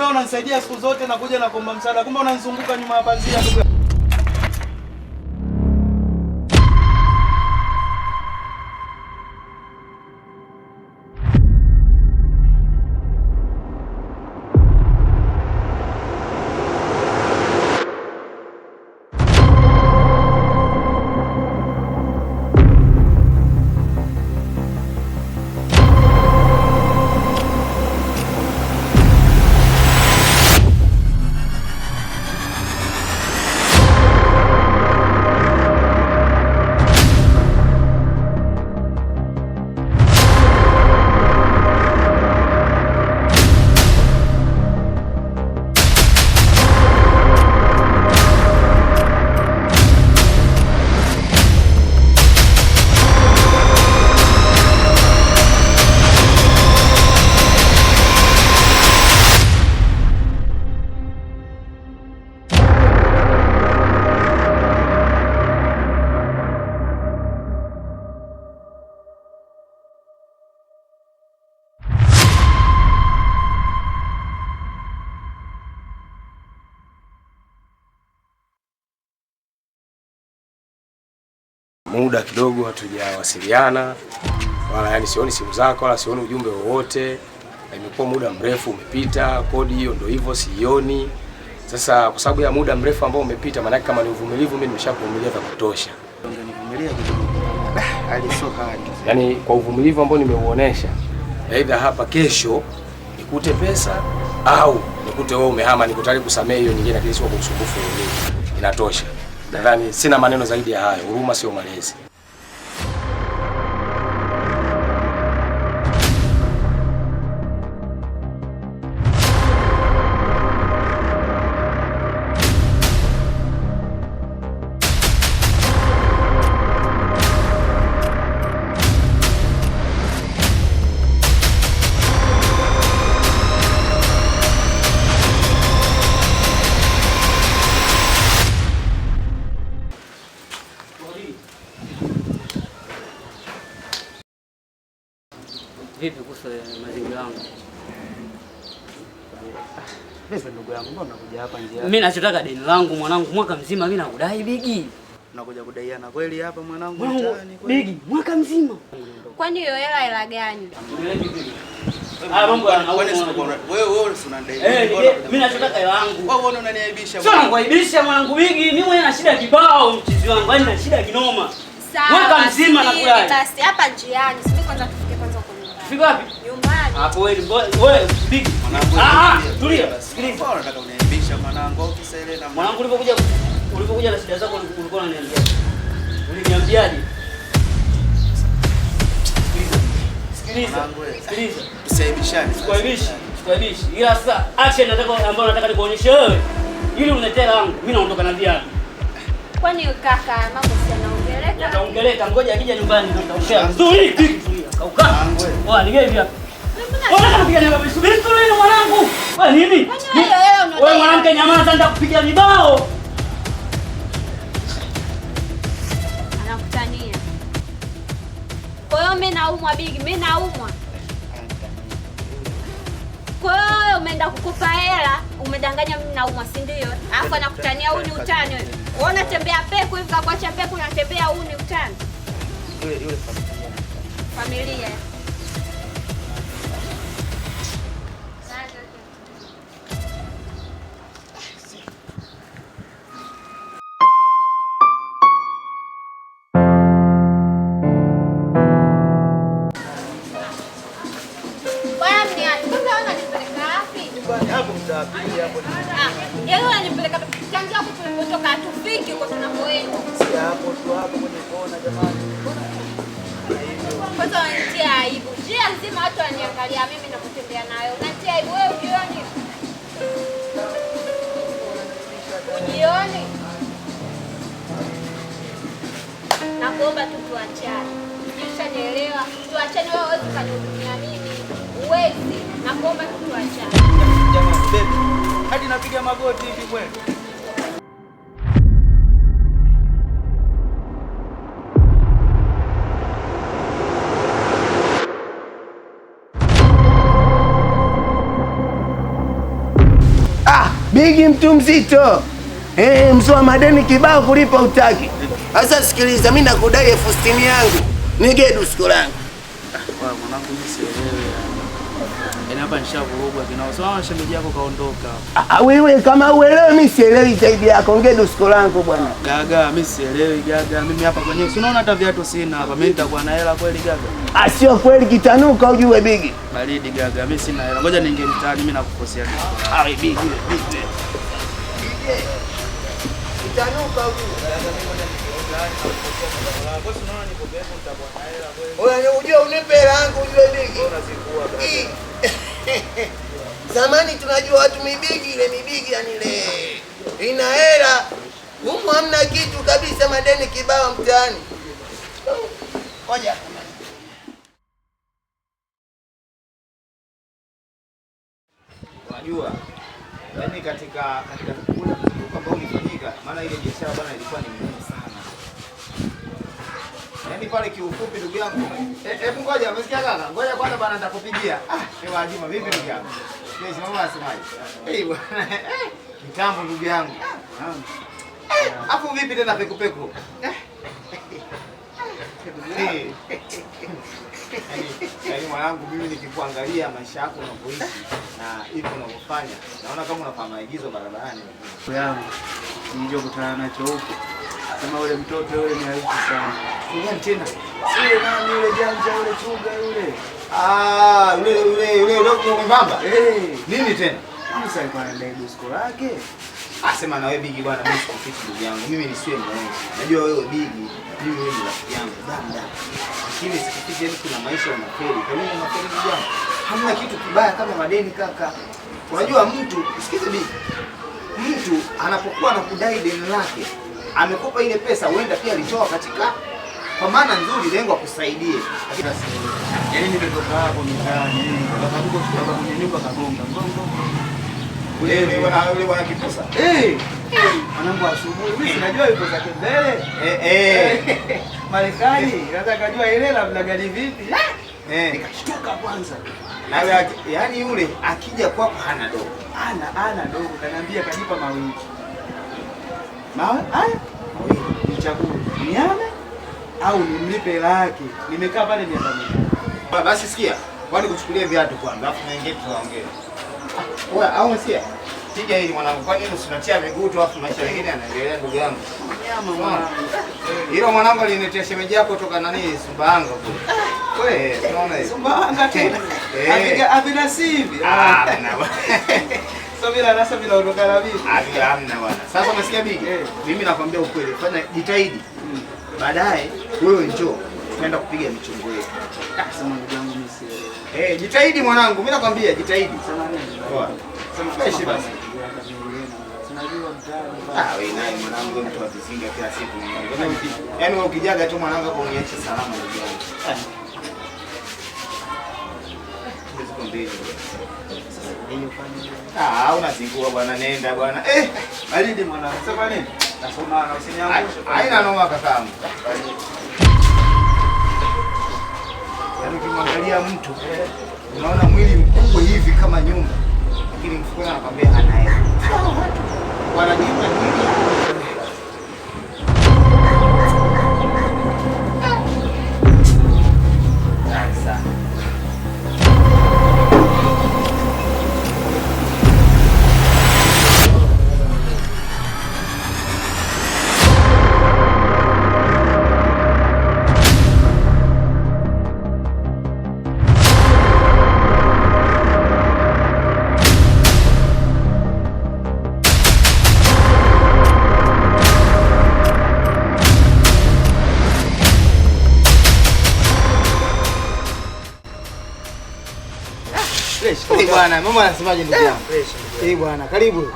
wewe unanisaidia siku zote na kuja na kuomba msaada. Kumbe unanizunguka nyuma ya pazia ndugu. Muda kidogo hatujawasiliana wala yani sioni simu zako wala sioni ujumbe wowote. Imekuwa muda mrefu umepita, kodi hiyo ndio hivyo sioni. Sasa kwa sababu ya muda mrefu ambao umepita, maana kama ni uvumilivu mimi nimeshavumilia vya kutosha. Ungenivumilia kidogo. Alisoka. Yaani kwa uvumilivu ambao nimeuonesha, aidha hapa kesho nikute pesa au nikute wewe umehama, niko tayari kusamehe hiyo nyingine lakini sio kwa usumbufu mwingine. Inatosha. Nadhani sina maneno zaidi ya hayo. Huruma sio malezi. Vipi kuhusu mazingira yangu? Vipi ndugu yangu, mbona unakuja hapa njia? Mimi nachotaka deni langu mwanangu, mwaka mzima mimi nakudai Bigi. Unakuja kudaiana kweli hapa mwanangu mtaani kweli? Bigi, mwaka mzima. Kwani hiyo hela gani? Ah, mambo yana wewe unadai. Mimi nachotaka hela yangu. Wewe unaniaibisha. Sio nakuaibisha mwanangu Bigi, mimi mwenyewe na shida kibao mchizi wangu, yaani na shida kinoma. Sawa. Mwaka mzima nakudai. Basi hapa njiani, sisi kwanza tufike kwanza huko nyumbani. Tufike wapi? Nyumbani. Hapo wewe Bigi. Tulia. Sikiliza. Unataka uniaibisha mwanangu au kisa ile na mwanangu ulipokuja na shida zako ulikuwa unaniambia. Uliniambiaje? Sikiliza. Usiaibishane. Sikuaibishi. Ila sasa action ambayo nataka nikuonyeshe wewe ili uniletee langu. Mimi naondoka na viatu. Kwani kaka mambo si yanaongeleka? Yataongeleka, ngoja akija nyumbani nitaongea. Nzuri tulia. Kauka. Wewe nigei viatu. Wewe unapiga ni baba subiri tu wewe mwanangu. Wewe nini? Wewe mwanamke nyamaza, nitakupiga vibao. Anakutania. Kwa hiyo mimi naumwa Bigi, mimi naumwa. Kwa hiyo umeenda kukupa hela, umedanganya mimi naumwa, si ndio? Alafu anakutania huu ni utani wewe. Wewe unatembea peku hivi kakuacha peku unatembea huu ni utani. Yule Familia. Yeye ananipeleka tangia hapo tulipotoka hatufiki huko tunapoenda. Si hapo tu hapo kwenye kona jamani. Kwanza wanatia aibu. Njia nzima watu waniangalia mimi ninapotembea nayo. Unatia aibu wewe ujioni. Ujioni. Nakuomba tu tuachane. Ukishanielewa, tuachane wewe uweze kunihudumia mimi. Uwezi. Nakuomba tu tuachane. Jamani baby. Hadi napiga magoti hivi kweli. Bigi mtu mzito. Mzee madeni kibao kulipa utaki. Sasa sikiliza, mimi nakudai 60 yangu. Nige dusko langu. Mwanangu mimi sielewi. Yaani hapa nishavurugwa kinao. Sawa shemeji yako kaondoka. Wewe kama uelewe mimi sielewi zaidi yako. Nige dusko langu bwana. Gaga mimi sielewi gaga. Mimi hapa kwenyewe si unaona hata viatu sina hapa. Mimi nitakuwa na hela kweli gaga? Sio kweli kitanuka ujue Bigi. Baridi gaga. Mimi sina hela. Ngoja niingie mtaani mimi nakukosea. Bigi. Kitanuka ujue. Unajua unipe hela yangu ujue Bigi. Zamani tunajua watu mibigi, ile mibigi yani ile ina hela. Humu hamna kitu kabisa, madeni kibao mtaani. Ngoja. Unajua yaani katika kule mzunguko ambao ulifanyika, maana ile biashara bwana ilikuwa ni ngumu sana. Yaani pale kiufupi ndugu yangu. Hebu ngoja, umesikia kaka? Ngoja kwanza bwana nitakupigia. Ewa Juma vipi ndugu yangu? Yes, mama anasemaje? Bwana. Kitambo ndugu yangu. Hapo vipi tena pekupeku? Yaani mwanangu mimi nikikuangalia maisha yako unavyoishi na hivi unavyofanya, naona kama unafanya maigizo barabarani. Yangu ndio kutana nacho huko. Kama yule mtoto yule ni haifu sana. Ngoja tena. Yule nani yule janja yule chuga yule. Yule ndio mbamba. Nini tena? Sasa alikuwa anaenda dusko lake. Asema na wewe Bigi bwana, mimi sikufichi ndugu yangu. Mimi nisiwe mwongo. Najua wewe Bigi, mimi wewe ni rafiki yangu dada. Lakini sikufichi yani kuna maisha unafeli. Kwa nini unafeli ndugu yangu? Hamna kitu kibaya kama madeni kaka. Unajua mtu, sikize Bigi. Mtu anapokuwa anakudai deni lake, amekopa ile pesa huenda pia alitoa katika kwa maana nzuri, lengo akusaidie. Yaani nimetoka hapo mitaani, nikakuja kutoka kwenye nyumba kagonga. Yule bwana kiposa. Mwanangu asubuhi mimi sinajua yuko zake mbele. Marekani, nataka kujua ile labda gari vipi. Nikashtuka kwanza. Na yaani yule akija kwako hana dogo. Ana dogo, kaniambia kanipa mawili. Mawe? Haya. Nichague. Niame au nimlipe hela yake. Nimekaa pale miaka mingi. Basi sikia, kwani kuchukulia viatu kwanza, alafu naingia tunaongea. Wewe au unasikia? Piga hili mwanangu, kwa nini usinatia miguu tu afu maisha mengine yanaendelea ndugu yangu? Nyama mwanangu. Hilo mwanangu aliniletea shemeji yako kutoka nani Sumbawanga kule. Wewe unaona hiyo? Sumbawanga tena. Abina sivi. Hamna bwana. Sasa bila nasa bila ondokana vipi? Hamna bwana. Sasa unasikia Bigi? Mimi nakwambia ukweli, fanya jitahidi. Baadaye wewe njoo tunaenda kupiga michongo yetu. Sema ndugu yangu mimi sielewi. Jitahidi mwanangu, mimi nakwambia jitahidi. Sema nini? Poa. Sema fresh basi. Tunajua mtaani. Wewe naye mwanangu mtu wa vizinga kila siku mwanangu. Yaani wewe ukijaga tu mwanangu hapo uniache salama ndugu yangu. Unazingua bwana, nenda bwana. Baridi mwanangu. Sema nini? Nasoma na usiniangushe. Haina noma kakaangu. Yaani ukimwangalia mtu unaona mwili mkubwa hivi kama nyumba, lakini mfukoni anakwambia ana hela. Wanajipa nini? Sasa bwana, mama anasemaje ndugu yangu? Bwana, karibu.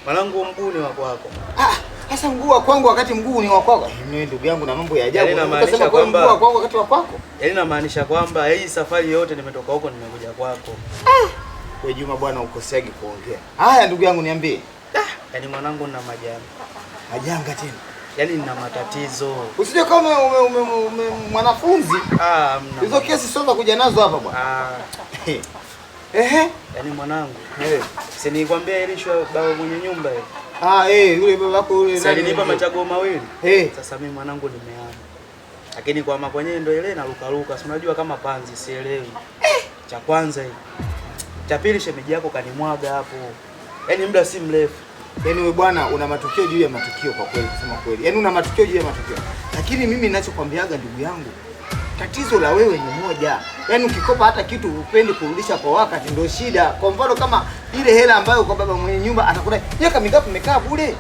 Mwanangu mguu ni wa kwako. Sasa mguu wa kwangu wakati mguu ni wa kwako. Mimi ndugu yangu na mambo ya ajabu. Unasema kwa mguu wa kwangu wakati wa kwako? Yaani namaanisha kwamba hii safari yote nimetoka huko nimekuja kwako. Wewe Juma bwana ukoseagi kuongea. Haya ndugu yangu niambie. Yaani mwanangu nina majanga. Majanga tena. Yaani nina matatizo. Usije kama mwanafunzi. Mna. Hizo kesi sio za kuja nazo hapa bwana. Yaani mwanangu, si nilikwambia ilishwa baba mwenye nyumba ile. Yule babako yule nani alinipa machaguo mawili. Sasa mimi mwanangu nimeama. Lakini kwa mama kwenyewe ndio ile na luka. Si unajua kama panzi sielewi. Cha kwanza hii. Cha pili shemeji yako kanimwaga hapo. Yaani muda si mrefu. Yaani wewe bwana una matukio juu ya matukio kwa kweli kusema kweli. Yaani una matukio juu ya matukio. Lakini mimi ninachokwambiaga ndugu yangu, tatizo la wewe ni moja. Yaani ukikopa hata kitu upendi kurudisha kwa wakati ndio shida. Kwa mfano kama ile hela ambayo kwa baba mwenye nyumba anakudai, miaka mingapi umekaa bure?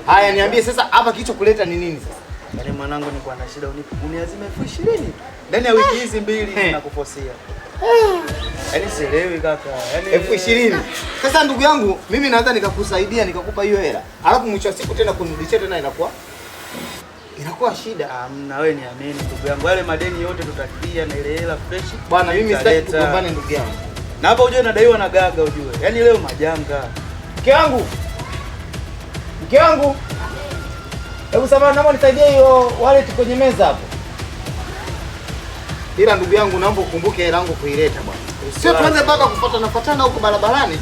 Haya niambie sasa hapa kilichokuleta ni nini sasa? Yaani mwanangu nilikuwa na shida uniazime 20,000 ndani ya wiki hizi mbili nakufosia. Yaani sielewi kaka. Yaani 20,000. Sasa ndugu yangu, mimi naweza nikakusaidia nikakupa hiyo hela. Alafu mwisho wa siku tena kunirudishia tena inakuwa shida. Na wewe niamini ndugu yangu. Yale madeni yote tutatia na ile hela fresh. Bwana mimi sitaki kugombana ndugu yangu. Na hapa ujue nadaiwa na gaga ujue. Yaani leo majanga. Mke wangu. Hebu samahani naomba nisaidie hiyo wallet kwenye meza hapo. Ila ndugu yangu naomba ukumbuke hela yangu kuileta bwana. Sio tuanze mpaka kufuatana huko barabarani.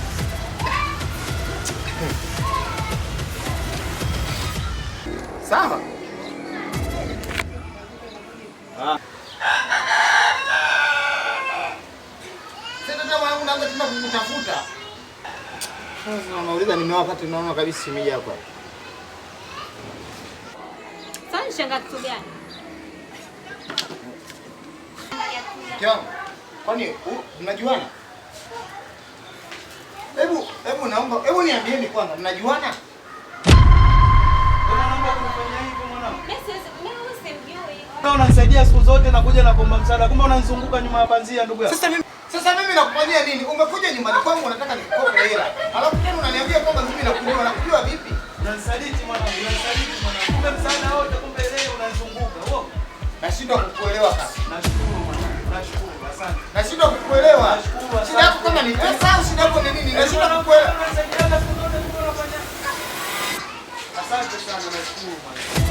Sawa. Sasa kama wangu naanza tena kukutafuta. Sasa unauliza nimewapata naona kabisa simu yako. Sasa shanga kitu gani? Kiao. Kwani mnajuana? Hebu niambieni kwanza mnajuana? Unaomba kunifanyia hivyo mwanangu? Mimi simjui. Wewe unanisaidia siku zote na kuja na kuomba msaada. Kumbe unanizunguka nyuma ya panzia ndugu yangu. Sasa mimi nakufanyia nini? Umekuja nyumbani kwangu unataka nikukope hela. Alafu tena unaniambia kwamba mimi nakujua vipi? Unanisaliti mwanangu. Kumbe msaada wote kumbe leo unanizunguka. Nashindwa kukuelewa kaka. Nashukuru mwanangu. Nashukuru. Asante. Nashindwa kukuelewa. Nashukuru. Shida yako kama ni pesa au shida yako ni nini? Nashindwa kukuelewa. Asante sana nashukuru mwanangu.